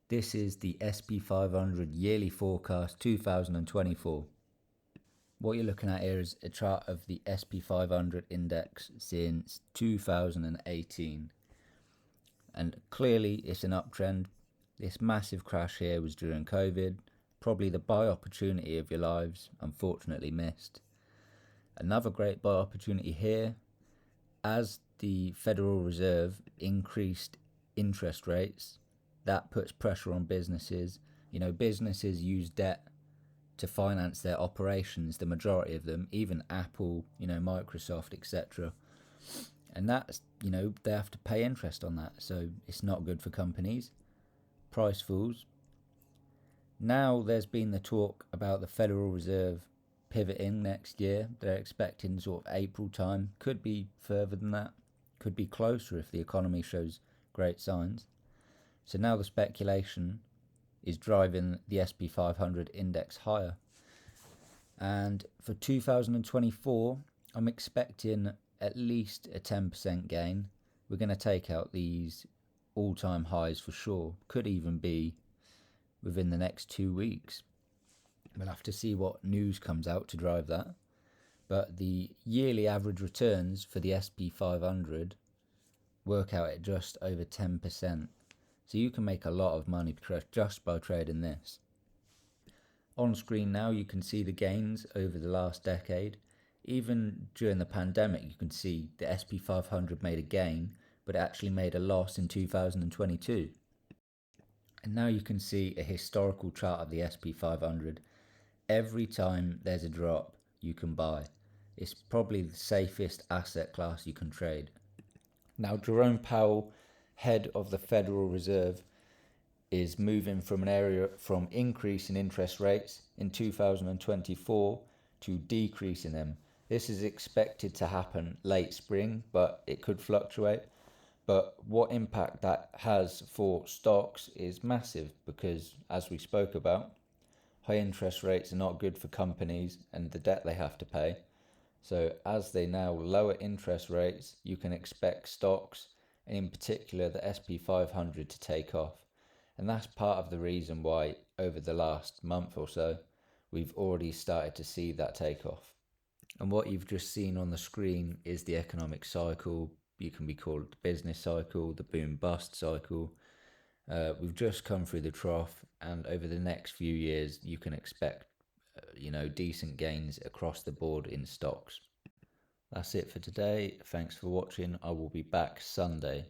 This is the SP500 yearly forecast 2024. What you're looking at here is a chart of the SP500 index since 2018. And clearly it's an uptrend. This massive crash here was during COVID, probably the buy opportunity of your lives, unfortunately missed. Another great buy opportunity here, as the Federal Reserve increased interest rates, that puts pressure on businesses. Businesses use debt to finance their operations, the majority of them, even Apple, Microsoft, etc. And that's, they have to pay interest on that. So it's not good for companies. Price falls. Now there's been the talk about the Federal Reserve pivoting next year. They're expecting sort of April time. Could be further than that. Could be closer if the economy shows great signs. So now the speculation is driving the SP500 index higher. And for 2024, I'm expecting at least a 10% gain. We're going to take out these all-time highs for sure. Could even be within the next 2 weeks. We'll have to see what news comes out to drive that. But the yearly average returns for the SP500 work out at just over 10%. So you can make a lot of money just by trading this. On screen now you can see the gains over the last decade. Even during the pandemic you can see the SP500 made a gain, but it actually made a loss in 2022. And now you can see a historical chart of the SP500. Every time there's a drop you can buy. It's probably the safest asset class you can trade. Now Jerome Powell, head of the Federal Reserve, is moving from an area from increase in interest rates in 2024 to decreasing them. This is expected to happen late spring, but it could fluctuate. But what impact that has for stocks is massive because, as we spoke about, high interest rates are not good for companies and the debt they have to pay. So as they now lower interest rates, you can expect stocks, and in particular the SP500, to take off. And that's part of the reason why over the last month or so, we've already started to see that take off. And what you've just seen on the screen is the economic cycle. You can be called the business cycle, the boom-bust cycle. We've just come through the trough, and over the next few years, you can expect, decent gains across the board in stocks. That's it for today. Thanks for watching. I will be back Sunday.